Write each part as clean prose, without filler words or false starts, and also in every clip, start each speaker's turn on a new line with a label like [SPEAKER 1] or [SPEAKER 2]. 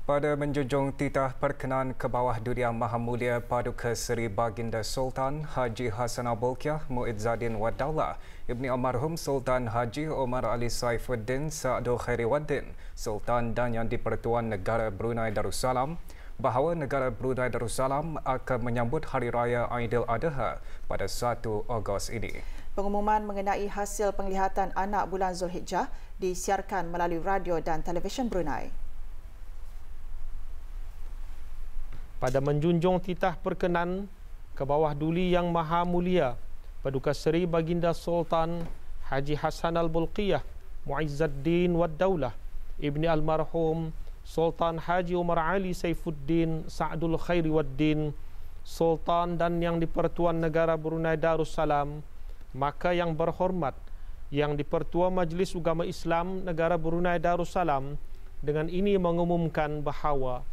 [SPEAKER 1] Pada menjunjung titah perkenan ke bawah Dunia Maha Mulia Paduka Seri Baginda Sultan Haji Hassanal Bolkiah Muizzadin Wad-Daulah Ibni Almarhum Sultan Haji Omar Ali Saifuddin Sa'adul Khairiwaddin Sultan dan Yang di-Pertuan Negara Brunei Darussalam bahawa negara Brunei Darussalam akan menyambut Hari Raya Aidiladha pada 1 Ogos ini.
[SPEAKER 2] Pengumuman mengenai hasil penglihatan anak bulan Zulhijjah disiarkan melalui radio dan televisyen Brunei.
[SPEAKER 3] Pada menjunjung titah perkenan ke bawah Duli Yang Maha Mulia Paduka Seri Baginda Sultan Haji Hassanal Bolkiah Muizzadin Wad-Daulah Ibni Almarhum Sultan Haji Omar Ali Saifuddin Sa'adul Khairiwaddin Sultan dan Yang di-Pertuan Negara Brunei Darussalam, maka yang berhormat Yang di-Pertua Majlis Ugama Islam Negara Brunei Darussalam dengan ini mengumumkan bahawa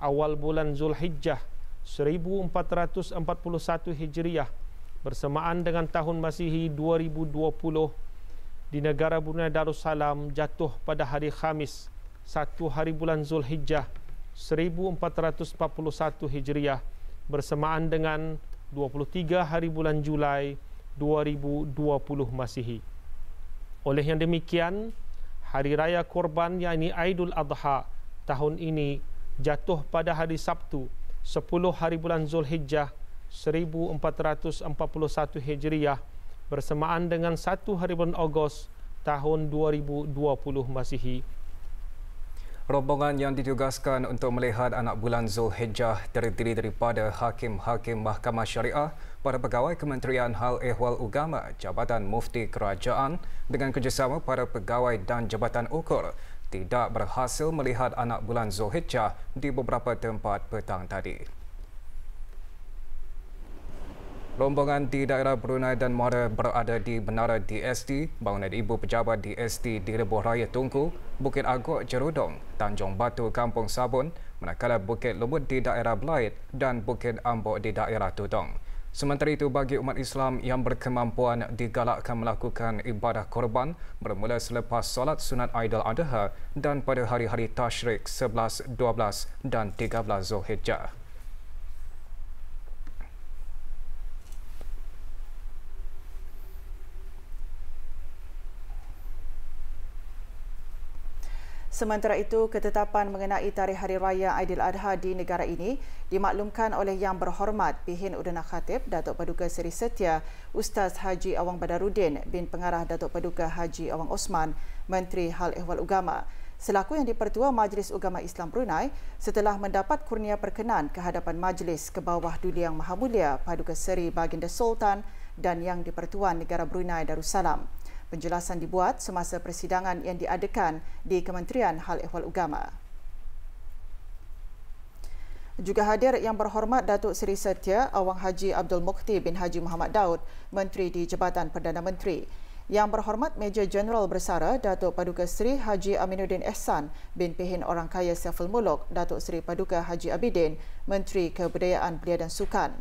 [SPEAKER 3] awal bulan Zulhijjah 1441 Hijriah bersamaan dengan tahun Masihi 2020 di negara Brunei Darussalam jatuh pada hari Khamis 1 hari bulan Zulhijjah 1441 Hijriah bersamaan dengan 23 hari bulan Julai 2020 Masihi. Oleh yang demikian, Hari Raya Korban yakni Aidiladha tahun ini jatuh pada hari Sabtu 10 hari bulan Zulhijjah 1441 Hijriah bersamaan dengan 1 hari bulan Ogos tahun 2020 Masihi.
[SPEAKER 1] Rombongan yang ditugaskan untuk melihat anak bulan Zulhijjah terdiri daripada Hakim-Hakim Mahkamah Syariah, para pegawai Kementerian Hal Ehwal Ugama, Jabatan Mufti Kerajaan dengan kerjasama para pegawai dan Jabatan Ukur tidak berhasil melihat anak bulan Zulhijjah di beberapa tempat petang tadi. Rombongan di daerah Brunei dan Muara berada di Menara DST, bangunan Ibu Pejabat DST di Lebuh Raya Tunku, Bukit Agok Jerudong, Tanjung Batu Kampung Sabun, manakala Bukit Lumut di daerah Belait dan Bukit Ambok di daerah Tudong. Sementara itu, bagi umat Islam yang berkemampuan digalakkan melakukan ibadah korban bermula selepas solat sunat Aidiladha dan pada hari-hari Tashrik 11, 12 dan 13 Zulhijjah.
[SPEAKER 2] Sementara itu, ketetapan mengenai tarikh Hari Raya Aidiladha di negara ini dimaklumkan oleh Yang Berhormat Pihin Udana Khatib Datuk Paduka Seri Setia Ustaz Haji Awang Badaruddin bin Pengarah Datuk Paduka Haji Awang Osman, Menteri Hal Ehwal Ugama, selaku Yang di-Pertua Majlis Ugama Islam Brunei setelah mendapat kurnia perkenan ke hadapan Majlis ke bawah Duli Yang Maha Mulia Paduka Seri Baginda Sultan dan Yang di-Pertuan Negara Brunei Darussalam. Penjelasan dibuat semasa persidangan yang diadakan di Kementerian Hal Ehwal Ugama. Juga hadir Yang Berhormat Datuk Seri Setia Awang Haji Abdul Mukhti bin Haji Muhammad Daud, Menteri di Jabatan Perdana Menteri. Yang Berhormat Major Jeneral Bersara Datuk Paduka Seri Haji Aminuddin Ehsan bin Pihin Orang Kaya Saiful Muluk, Datuk Seri Paduka Haji Abidin, Menteri Kebudayaan Belia dan Sukan.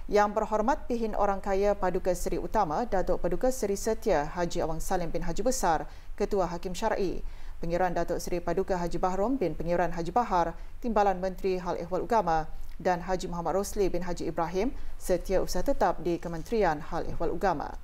[SPEAKER 2] Yang Berhormat Pihin Orang Kaya Paduka Seri Utama Datuk Paduka Seri Setia Haji Awang Salim bin Haji Besar, Ketua Hakim Syar'i, Pengiran Datuk Seri Paduka Haji Bahrom bin Pengiran Haji Bahar, Timbalan Menteri Hal Ehwal Ugama, dan Haji Muhammad Rosli bin Haji Ibrahim, Setiausaha Tetap di Kementerian Hal Ehwal Ugama.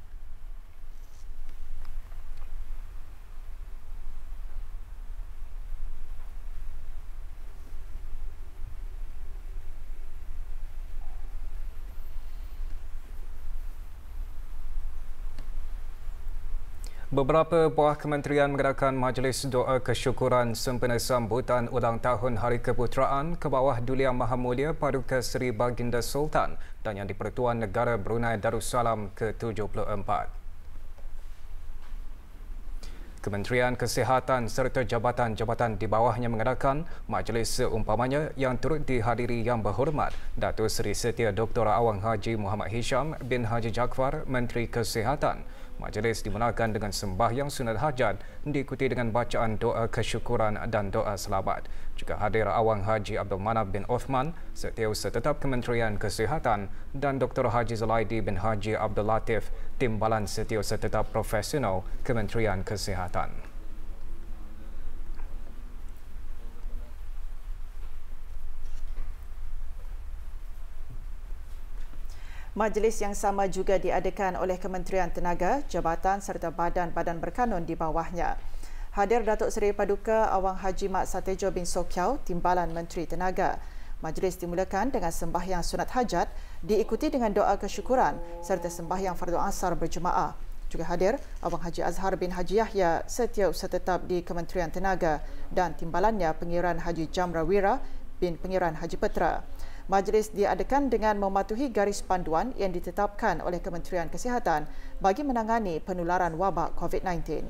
[SPEAKER 1] Beberapa buah kementerian mengadakan majlis doa kesyukuran sempena sambutan ulang tahun Hari Keputeraan ke bawah Duli Yang Maha Mulia Paduka Seri Baginda Sultan dan Yang di-Pertuan Negara Brunei Darussalam ke-74. Kementerian Kesihatan serta jabatan-jabatan di bawahnya mengadakan majlis seumpamanya yang turut dihadiri Yang Berhormat Datuk Seri Setia Dr. Awang Haji Muhammad Hisham bin Haji Jaafar, Menteri Kesihatan. Majlis dimulakan dengan sembahyang sunat hajat diikuti dengan bacaan doa kesyukuran dan doa selamat. Juga hadir Awang Haji Abdul Manaf bin Othman, Setiausaha Tetap Kementerian Kesihatan, dan Dr. Haji Zulaidi bin Haji Abdul Latif, Timbalan Setiausaha Tetap Profesional Kementerian Kesihatan.
[SPEAKER 2] Majlis yang sama juga diadakan oleh Kementerian Tenaga, Jabatan serta badan-badan berkanun di bawahnya. Hadir Datuk Seri Paduka Awang Haji Mat Satejo bin Sokiau, Timbalan Menteri Tenaga. Majlis dimulakan dengan sembahyang sunat hajat, diikuti dengan doa kesyukuran serta sembahyang fardu asar berjemaah. Juga hadir Awang Haji Azhar bin Haji Yahya, Setiausaha Tetap di Kementerian Tenaga dan timbalannya Pengiran Haji Jamrawira bin Pengiran Haji Petra. Majlis diadakan dengan mematuhi garis panduan yang ditetapkan oleh Kementerian Kesihatan bagi menangani penularan wabak COVID-19.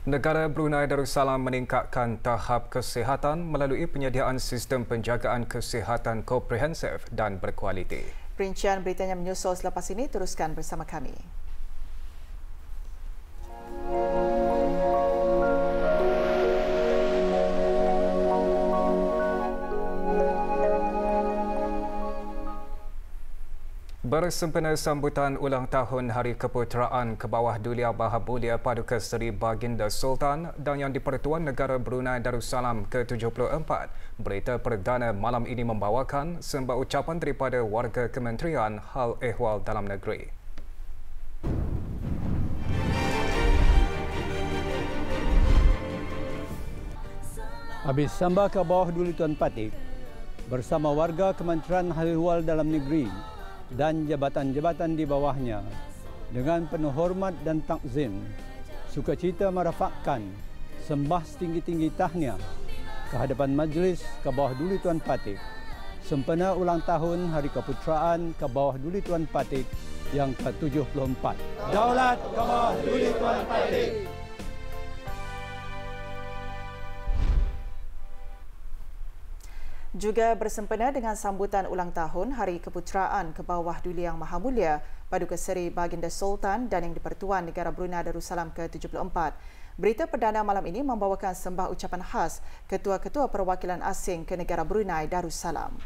[SPEAKER 1] Negara Brunei Darussalam meningkatkan tahap kesihatan melalui penyediaan sistem penjagaan kesihatan komprehensif dan berkualiti.
[SPEAKER 2] Perincian beritanya menyusul selepas ini, teruskan bersama kami.
[SPEAKER 1] Bersempena sambutan ulang tahun Hari Keputeraan ke bawah Dulia Mahamulia Paduka Seri Baginda Sultan dan Yang di-Pertuan Negara Brunei Darussalam ke-74, berita perdana malam ini membawakan sembah ucapan daripada warga Kementerian Hal Ehwal Dalam Negeri.
[SPEAKER 4] Habis sembah ke bawah Duli Tuan Patik bersama warga Kementerian Hal Ehwal Dalam Negeri dan jabatan-jabatan di bawahnya dengan penuh hormat dan takzim, sukacita merafakkan sembah setinggi-tinggi tahniah ke hadapan Majlis ke bawah Duli Tuan Patik sempena ulang tahun Hari Keputeraan ke bawah Duli Tuan Patik yang ke-74. Daulat ke bawah Duli Tuan Patik.
[SPEAKER 2] Juga bersempena dengan sambutan ulang tahun Hari Keputeraan ke bawah Duli Yang Mahamulia Paduka Seri Baginda Sultan dan Yang di-Pertuan Negara Brunei Darussalam ke-74. Berita perdana malam ini membawakan sembah ucapan khas Ketua-Ketua Perwakilan Asing ke Negara Brunei Darussalam.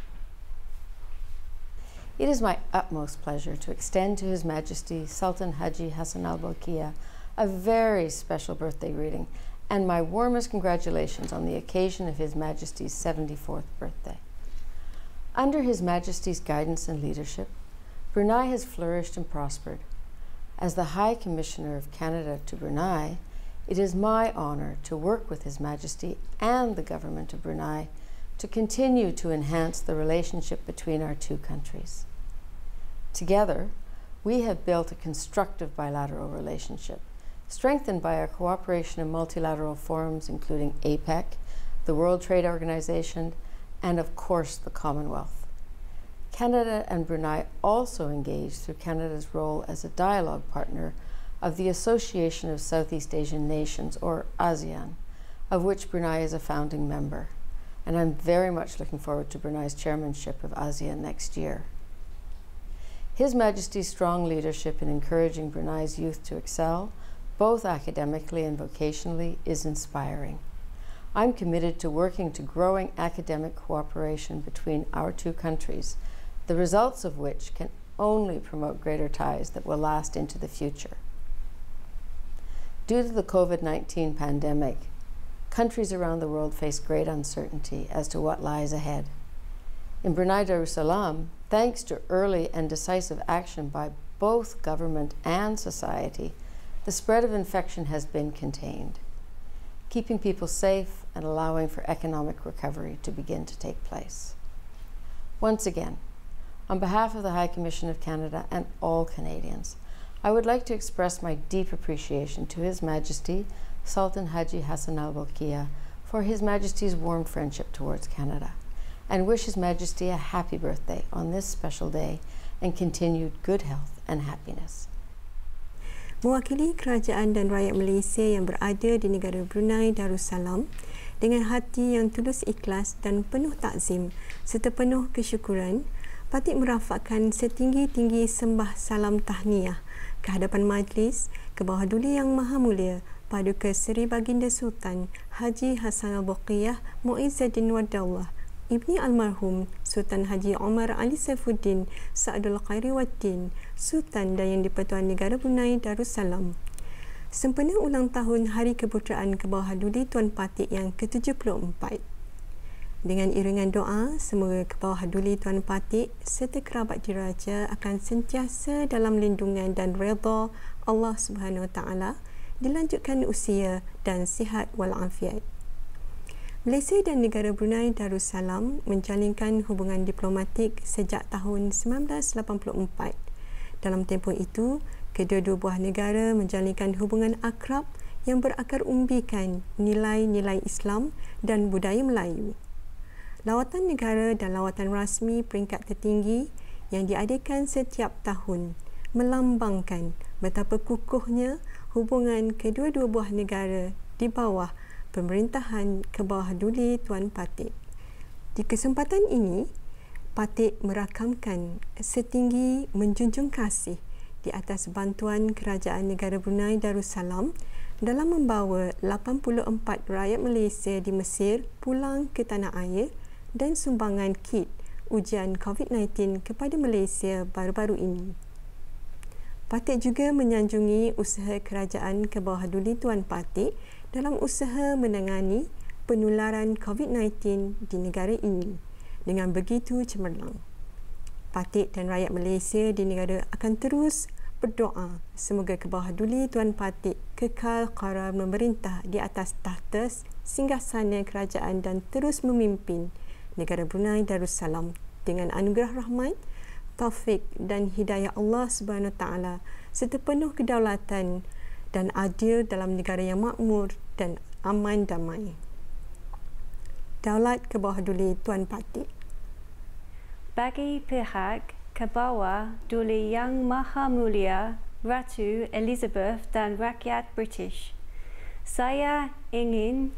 [SPEAKER 5] It is my utmost pleasure to extend to His Majesty Sultan Haji Hassanal Bolkiah a very special birthday greeting and my warmest congratulations on the occasion of His Majesty's 74th birthday. Under His Majesty's guidance and leadership, Brunei has flourished and prospered. As the High Commissioner of Canada to Brunei, it is my honour to work with His Majesty and the Government of Brunei to continue to enhance the relationship between our two countries. Together, we have built a constructive bilateral relationship, strengthened by our cooperation in multilateral forums including APEC, the World Trade Organization, and of course the Commonwealth. Canada and Brunei also engage through Canada's role as a dialogue partner of the Association of Southeast Asian Nations, or ASEAN, of which Brunei is a founding member. And I'm very much looking forward to Brunei's chairmanship of ASEAN next year. His Majesty's strong leadership in encouraging Brunei's youth to excel, both academically and vocationally, is inspiring. I'm committed to working to growing academic cooperation between our two countries, the results of which can only promote greater ties that will last into the future. Due to the COVID-19 pandemic, countries around the world face great uncertainty as to what lies ahead. In Brunei Darussalam, thanks to early and decisive action by both government and society, the spread of infection has been contained, keeping people safe and allowing for economic recovery to begin to take place. Once again, on behalf of the High Commission of Canada and all Canadians, I would like to express my deep appreciation to His Majesty Sultan Haji Hassanal Bolkiah for His Majesty's warm friendship towards Canada, and wish His Majesty a happy birthday on this special day and continued good health and happiness.
[SPEAKER 6] Mewakili kerajaan dan rakyat Malaysia yang berada di negara Brunei Darussalam dengan hati yang tulus ikhlas dan penuh takzim serta penuh kesyukuran, Patik merafakkan setinggi-tinggi sembah salam tahniah ke hadapan Majlis ke bawah Duli Yang Mahamulia Paduka Seri Baginda Sultan Haji Hassanal Bolkiah Muizzaddin Wadallah Ibni Almarhum Sultan Haji Omar Ali Saifuddin Sa'adul Khairi Waddin Sultan dan Yang di-Pertuan Negara Brunei Darussalam. sempena ulang tahun Hari Keputeraan ke bawah Duli Tuan Patik yang ke-74. Dengan iringan doa, semoga ke bawah Duli Tuan Patik serta kerabat diraja akan sentiasa dalam lindungan dan redha Allah Subhanahu Wa Taala, dilanjutkan usia dan sihat walafiat. Malaysia dan negara Brunei Darussalam menjalinkan hubungan diplomatik sejak tahun 1984. Dalam tempoh itu, kedua-dua buah negara menjalinkan hubungan akrab yang berakar umbikan nilai-nilai Islam dan budaya Melayu. Lawatan negara dan lawatan rasmi peringkat tertinggi yang diadakan setiap tahun melambangkan betapa kukuhnya hubungan kedua-dua buah negara di bawah pemerintahan ke bawah Duli Tuan Patik. Di kesempatan ini, Patik merakamkan setinggi menjunjung kasih di atas bantuan Kerajaan Negara Brunei Darussalam dalam membawa 84 rakyat Malaysia di Mesir pulang ke tanah air dan sumbangan kit ujian COVID-19 kepada Malaysia baru-baru ini. Patik juga menyanjungi usaha kerajaan ke bawah Duli Tuan Patik dalam usaha menangani penularan COVID-19 di negara ini dengan begitu cemerlang. Patik dan rakyat Malaysia di negara akan terus berdoa semoga ke bawah Duli Tuan Patik kekal qarar memerintah di atas tahta singgasana kerajaan dan terus memimpin negara Brunei Darussalam dengan anugerah rahmat, taufik dan hidayah Allah Subhanahu Wa Taala serta penuh kedaulatan dan adil dalam negara yang makmur dan aman damai. Daulat ke bawah Duli Tuan Patik.
[SPEAKER 7] Bagi pihak ke bawah Duli Yang Maha Mulia Ratu Elizabeth dan rakyat British, saya ingin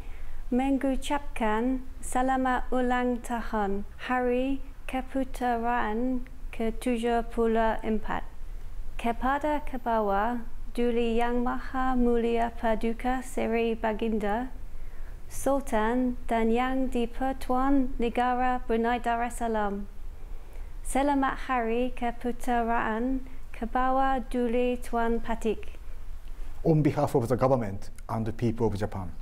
[SPEAKER 7] mengucapkan selamat ulang tahun Hari Keputeraan ke-74 kepada ke bawah Duli Yang Maha Mulia Paduka Seri Baginda Sultan dan Yang di-Pertuan Negara Brunei Darussalam. Selamat Hari Keputeraan ke bawah Duli Tuan Patik.
[SPEAKER 8] On behalf of the government and the people of Japan,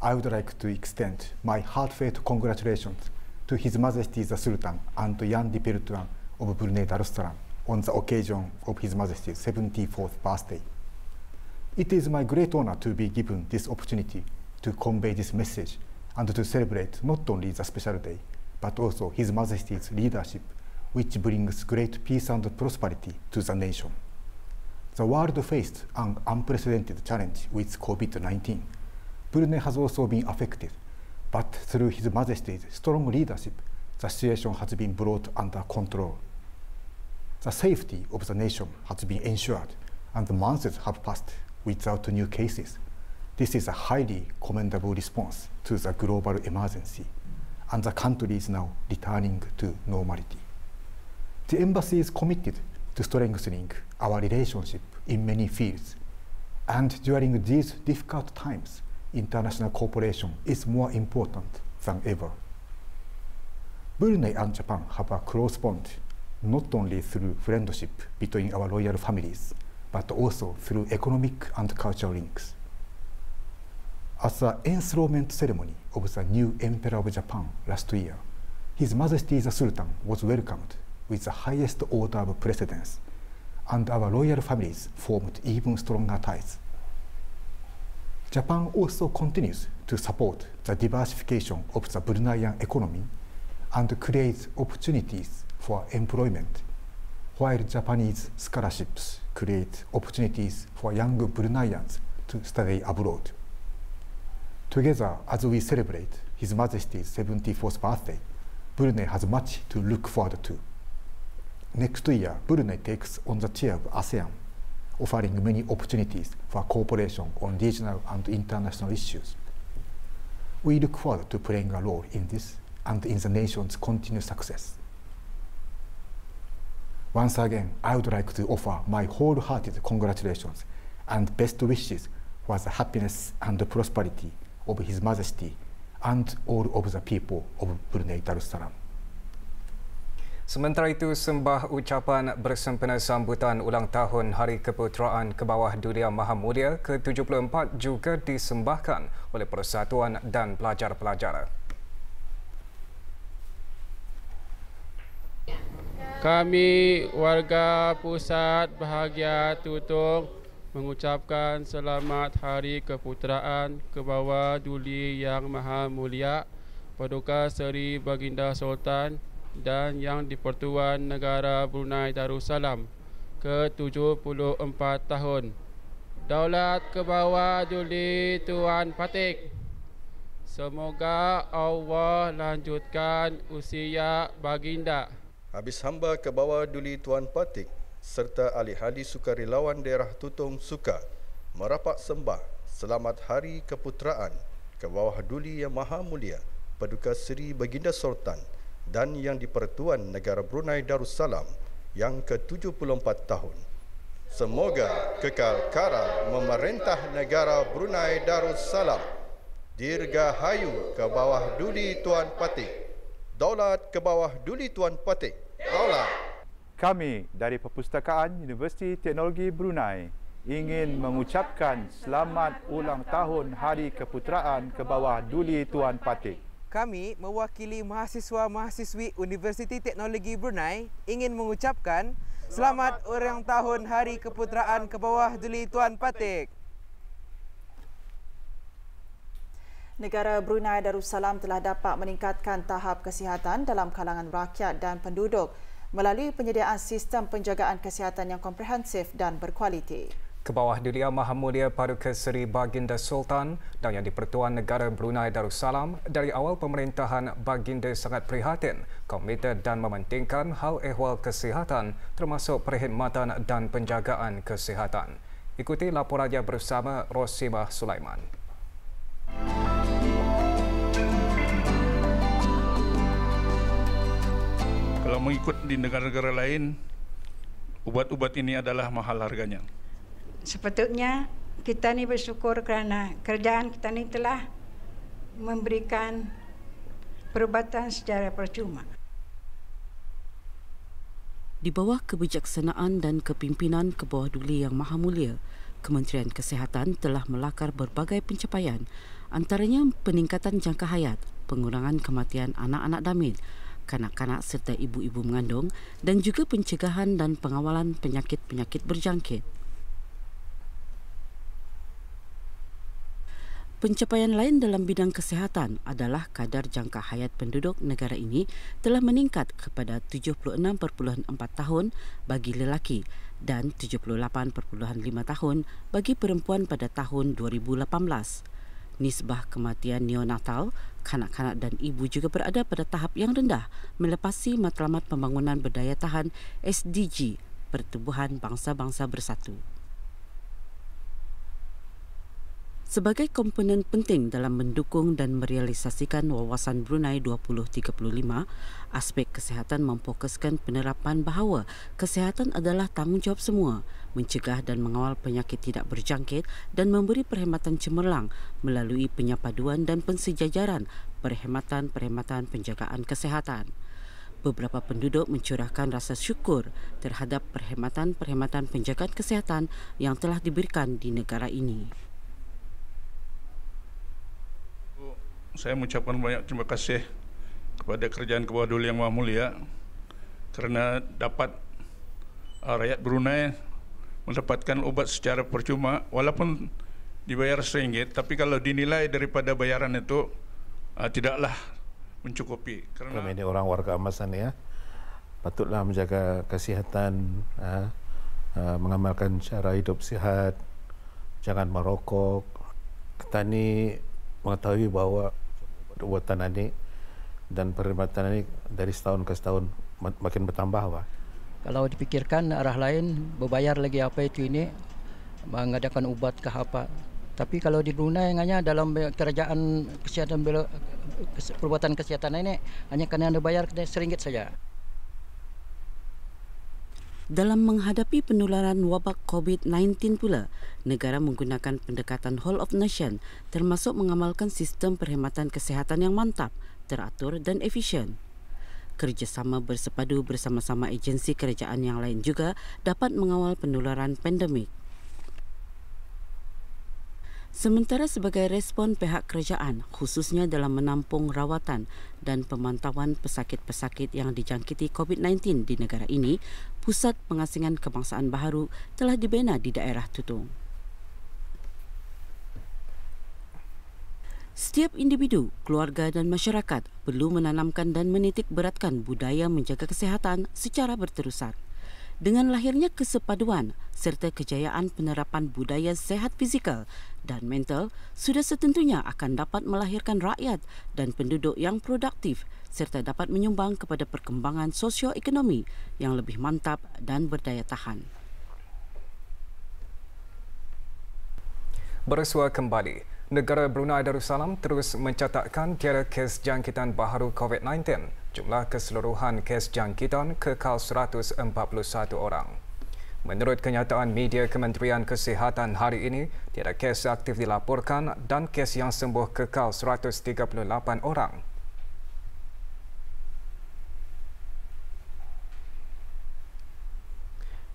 [SPEAKER 8] I would like to extend my heartfelt congratulations to His Majesty the Sultan and Yang di-Pertuan of Brunei Darussalam on the occasion of His Majesty's 74th birthday. It is my great honor to be given this opportunity to convey this message and to celebrate not only the special day, but also His Majesty's leadership, which brings great peace and prosperity to the nation. The world faced an unprecedented challenge with COVID-19. Brunei has also been affected, but through His Majesty's strong leadership, the situation has been brought under control. The safety of the nation has been ensured, and the months have passed without new cases. This is a highly commendable response to the global emergency, and the country is now returning to normality. The Embassy is committed to strengthening our relationship in many fields, and during these difficult times, international cooperation is more important than ever. Brunei and Japan have a close bond, not only through friendship between our royal families, but also through economic and cultural links. At the enthronement ceremony of the new Emperor of Japan last year, His Majesty the Sultan was welcomed with the highest order of precedence, and our royal families formed even stronger ties. Japan also continues to support the diversification of the Bruneian economy and creates opportunities for employment, while Japanese scholarships create opportunities for young Bruneians to study abroad. Together, as we celebrate His Majesty's 74th birthday, Brunei has much to look forward to. Next year, Brunei takes on the chair of ASEAN, offering many opportunities for cooperation on regional and international issues. We look forward to playing a role in this and in the nation's continued success. Once again, I would like to offer my wholehearted congratulations and best wishes for the happiness and prosperity of His Majesty and all of the people of Brunei Darussalam.
[SPEAKER 1] Sementara itu, sembah ucapan bersempena sambutan ulang tahun Hari Keputeraan ke bawah Dulia Maha Mulia ke-74 juga disembahkan oleh persatuan dan pelajar-pelajar.
[SPEAKER 9] Kami warga pusat bahagia tutung mengucapkan selamat Hari Keputeraan ke bawah Duli Yang Maha Mulia Paduka Seri Baginda Sultan dan Yang di-Pertuan Negara Brunei Darussalam ke-74 tahun. Daulat ke bawah Duli Tuan Patik. Semoga Allah lanjutkan usia baginda.
[SPEAKER 10] Habis hamba ke bawah Duli Tuan Patik serta ahli-ahli sukarelawan daerah Tutong Suka merapat sembah selamat Hari Keputeraan ke bawah Duli Yang Maha Mulia Paduka Seri Baginda Sultan dan Yang di-Pertuan Negara Brunei Darussalam yang ke-74 tahun. Semoga kekal kara memerintah negara Brunei Darussalam. Dirgahayu ke bawah Duli Tuan Patik. Daulat ke bawah Duli Tuan Patik. Daulat.
[SPEAKER 11] Kami dari Perpustakaan Universiti Teknologi Brunei ingin mengucapkan selamat ulang tahun Hari Keputeraan ke bawah Duli Tuan Patik.
[SPEAKER 12] Kami mewakili mahasiswa-mahasiswi Universiti Teknologi Brunei ingin mengucapkan selamat ulang tahun Hari Keputeraan ke bawah Duli Tuan Patik.
[SPEAKER 2] Negara Brunei Darussalam telah dapat meningkatkan tahap kesihatan dalam kalangan rakyat dan penduduk melalui penyediaan sistem penjagaan kesihatan yang komprehensif dan berkualiti.
[SPEAKER 1] Ke bawah Dulia Maha Mulia Paduka Seri Baginda Sultan dan Yang di-Pertuan Negara Brunei Darussalam, dari awal pemerintahan Baginda sangat prihatin, komited dan mementingkan hal ehwal kesihatan termasuk perkhidmatan dan penjagaan kesihatan. Ikuti laporannya bersama Rosimah Sulaiman.
[SPEAKER 13] Kalau mengikut di negara-negara lain, ubat-ubat ini adalah mahal harganya.
[SPEAKER 14] Sepatutnya kita ni bersyukur kerana kerajaan kita ni telah memberikan perubatan secara percuma.
[SPEAKER 15] Di bawah kebijaksanaan dan kepimpinan ke bawah Duli Yang Maha Mulia, Kementerian Kesihatan telah melakar berbagai pencapaian, antaranya peningkatan jangka hayat, pengurangan kematian anak-anak damit, kanak-kanak serta ibu-ibu mengandung dan juga pencegahan dan pengawalan penyakit-penyakit berjangkit. Pencapaian lain dalam bidang kesihatan adalah kadar jangka hayat penduduk negara ini telah meningkat kepada 76.4 tahun bagi lelaki dan 78.5 tahun bagi perempuan pada tahun 2018. Nisbah kematian neonatal, kanak-kanak dan ibu juga berada pada tahap yang rendah melepasi matlamat pembangunan berdaya tahan SDG, Pertubuhan Bangsa-Bangsa Bersatu. Sebagai komponen penting dalam mendukung dan merealisasikan wawasan Brunei 2035, aspek kesihatan memfokuskan penerapan bahawa kesihatan adalah tanggungjawab semua, mencegah dan mengawal penyakit tidak berjangkit dan memberi perkhidmatan cemerlang melalui penyapaduan dan pensejajaran perkhidmatan-perkhidmatan penjagaan kesihatan. Beberapa penduduk mencurahkan rasa syukur terhadap perkhidmatan-perkhidmatan penjagaan kesihatan yang telah diberikan di negara ini.
[SPEAKER 13] Saya mengucapkan banyak terima kasih kepada kerajaan ke bawah Duli Yang Maha Mulia kerana dapat rakyat Brunei mendapatkan ubat secara percuma walaupun dibayar RM1, tapi kalau dinilai daripada bayaran itu tidaklah mencukupi.
[SPEAKER 16] Kerana ini orang warga emasan ya, patutlah menjaga kesihatan, mengamalkan cara hidup sihat, jangan merokok. Petani mengetahui bahawa ubatan ini dan perkhidmatan ini dari setahun ke setahun makin bertambah, Pak.
[SPEAKER 17] Kalau dipikirkan arah lain, berbayar lagi apa itu ini, mengadakan ubat ke apa. Tapi kalau di Brunei hanya dalam kerajaan kesihatan, perubatan kesihatan ini hanya kena anda bayar RM1 saja.
[SPEAKER 15] Dalam menghadapi penularan wabak COVID-19 pula, negara menggunakan pendekatan whole of nation termasuk mengamalkan sistem perkhidmatan kesihatan yang mantap, teratur dan efisien. kerjasama bersepadu bersama-sama agensi kerajaan yang lain juga dapat mengawal penularan pandemik. Sementara sebagai respon pihak kerajaan, khususnya dalam menampung rawatan dan pemantauan pesakit-pesakit yang dijangkiti COVID-19 di negara ini, Pusat Pengasingan Kebangsaan Baharu telah dibina di daerah Tutong. Setiap individu, keluarga dan masyarakat perlu menanamkan dan menitik beratkan budaya menjaga kesihatan secara berterusan. Dengan lahirnya kesepaduan serta kejayaan penerapan budaya sehat fizikal dan mental, sudah setentunya akan dapat melahirkan rakyat dan penduduk yang produktif serta dapat menyumbang kepada perkembangan sosioekonomi yang lebih mantap dan berdaya tahan.
[SPEAKER 1] Bersua kembali, negara Brunei Darussalam terus mencatatkan tiada kes jangkitan baharu COVID-19. Jumlah keseluruhan kes jangkitan kekal 141 orang. Menurut kenyataan media Kementerian Kesihatan hari ini, tiada kes aktif dilaporkan dan kes yang sembuh kekal 138 orang.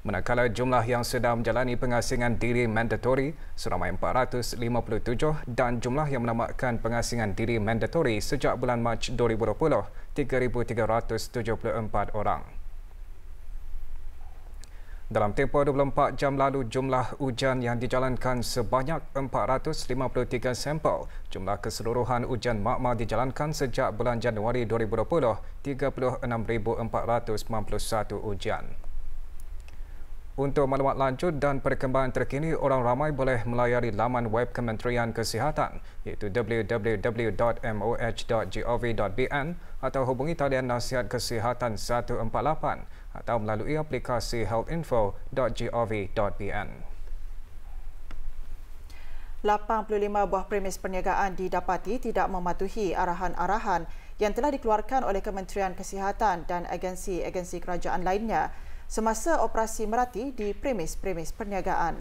[SPEAKER 1] Manakala jumlah yang sedang menjalani pengasingan diri mandatori seramai 457 dan jumlah yang menamatkan pengasingan diri mandatori sejak bulan Mac 2020, 3,374 orang. Dalam tempoh 24 jam lalu, jumlah ujian yang dijalankan sebanyak 453 sampel. Jumlah keseluruhan ujian makmal dijalankan sejak bulan Januari 2020, 36,491 ujian. Untuk maklumat lanjut dan perkembangan terkini, orang ramai boleh melayari laman web Kementerian Kesihatan iaitu www.moh.gov.bn atau hubungi talian nasihat kesihatan 148 atau melalui aplikasi healthinfo.gov.bn.
[SPEAKER 2] 85 buah premis perniagaan didapati tidak mematuhi arahan-arahan yang telah dikeluarkan oleh Kementerian Kesihatan dan agensi-agensi kerajaan lainnya semasa operasi merati di premis-premis perniagaan.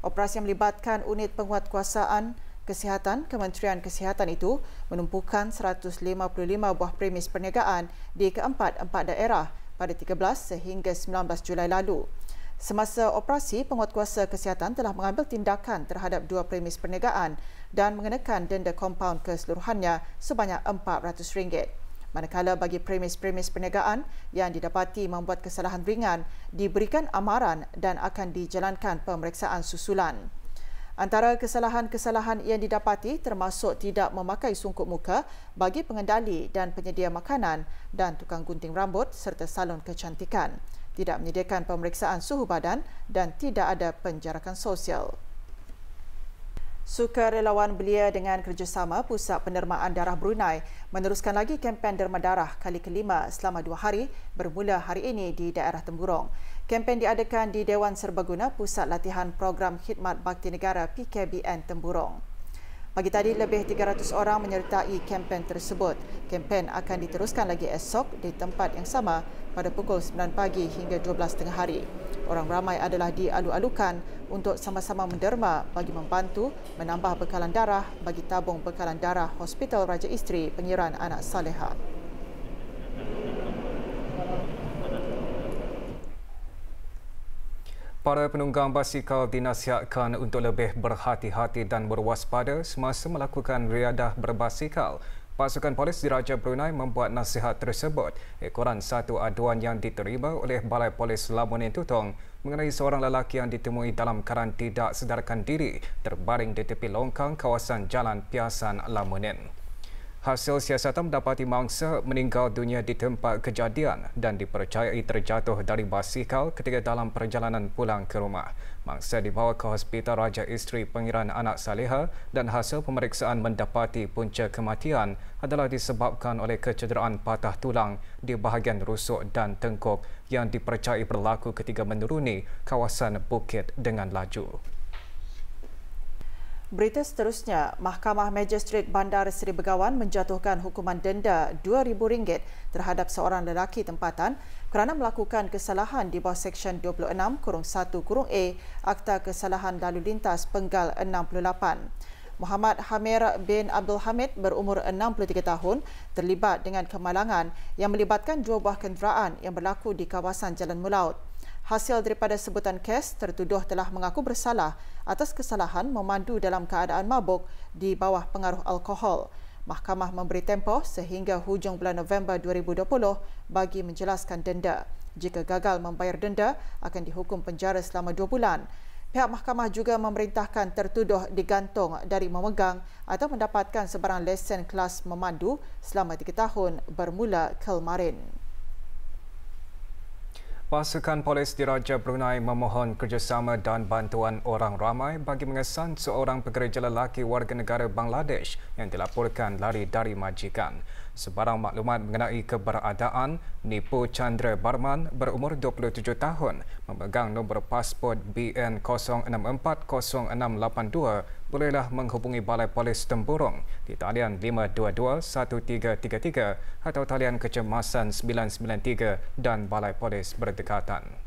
[SPEAKER 2] Operasi yang melibatkan unit penguatkuasaan kesihatan Kementerian Kesihatan itu menumpukan 155 buah premis perniagaan di keempat-empat daerah pada 13 sehingga 19 Julai lalu. Semasa operasi, penguatkuasa kesihatan telah mengambil tindakan terhadap 2 premis perniagaan dan mengenakan denda kompaun keseluruhannya sebanyak RM400. Manakala bagi premis-premis perniagaan yang didapati membuat kesalahan ringan, diberikan amaran dan akan dijalankan pemeriksaan susulan. Antara kesalahan-kesalahan yang didapati termasuk tidak memakai sungkup muka bagi pengendali dan penyedia makanan dan tukang gunting rambut serta salon kecantikan, tidak menyediakan pemeriksaan suhu badan dan tidak ada penjarakan sosial. Sukarelawan belia dengan kerjasama Pusat Pendermaan Darah Brunei meneruskan lagi kempen derma darah kali kelima selama 2 hari bermula hari ini di daerah Temburong. Kempen diadakan di Dewan Serbaguna Pusat Latihan Program Khidmat Bakti Negara PKBN Temburong. Pagi tadi, lebih 300 orang menyertai kempen tersebut. Kempen akan diteruskan lagi esok di tempat yang sama pada pukul 9 pagi hingga 12 tengah hari. Orang ramai adalah dialu-alukan untuk sama-sama menderma bagi membantu menambah bekalan darah bagi tabung bekalan darah Hospital Raja Isteri Pengiran Anak Saleha.
[SPEAKER 1] Para penunggang basikal dinasihatkan untuk lebih berhati-hati dan berwaspada semasa melakukan riadah berbasikal. Pasukan Polis Diraja Brunei membuat nasihat tersebut ekoran satu aduan yang diterima oleh Balai Polis Lamunin Tutong mengenai seorang lelaki yang ditemui dalam keadaan tidak sedarkan diri terbaring di tepi longkang kawasan Jalan Piasan Lamunin. Hasil siasatan mendapati mangsa meninggal dunia di tempat kejadian dan dipercayai terjatuh dari basikal ketika dalam perjalanan pulang ke rumah. Mangsa dibawa ke Hospital Raja Isteri Pengiran Anak Saleha dan hasil pemeriksaan mendapati punca kematian adalah disebabkan oleh kecederaan patah tulang di bahagian rusuk dan tengkuk yang dipercayai berlaku ketika menuruni kawasan bukit dengan laju.
[SPEAKER 2] Berita seterusnya, Mahkamah Magistrate Bandar Seri Begawan menjatuhkan hukuman denda RM2,000 terhadap seorang lelaki tempatan kerana melakukan kesalahan di bawah Seksyen 26-1-A Akta Kesalahan Lalu Lintas Penggal 68. Muhammad Hamir bin Abdul Hamid berumur 63 tahun terlibat dengan kemalangan yang melibatkan 2 buah kenderaan yang berlaku di kawasan Jalan Mulaut. Hasil daripada sebutan kes, tertuduh telah mengaku bersalah atas kesalahan memandu dalam keadaan mabuk di bawah pengaruh alkohol. Mahkamah memberi tempoh sehingga hujung bulan November 2020 bagi menjelaskan denda. Jika gagal membayar denda, akan dihukum penjara selama 2 bulan. Pihak mahkamah juga memerintahkan tertuduh digantung dari memegang atau mendapatkan sebarang lesen kelas memandu selama 3 tahun bermula kemarin.
[SPEAKER 1] Pasukan Polis Diraja Brunei memohon kerjasama dan bantuan orang ramai bagi mengesan seorang pekerja lelaki warga negara Bangladesh yang dilaporkan lari dari majikan. Sebarang maklumat mengenai keberadaan Nipu Chandra Barman berumur 27 tahun memegang nombor pasport BN 0640682 bolehlah menghubungi Balai Polis Temburong di talian 522-1333 atau talian kecemasan 993 dan Balai Polis berdekatan.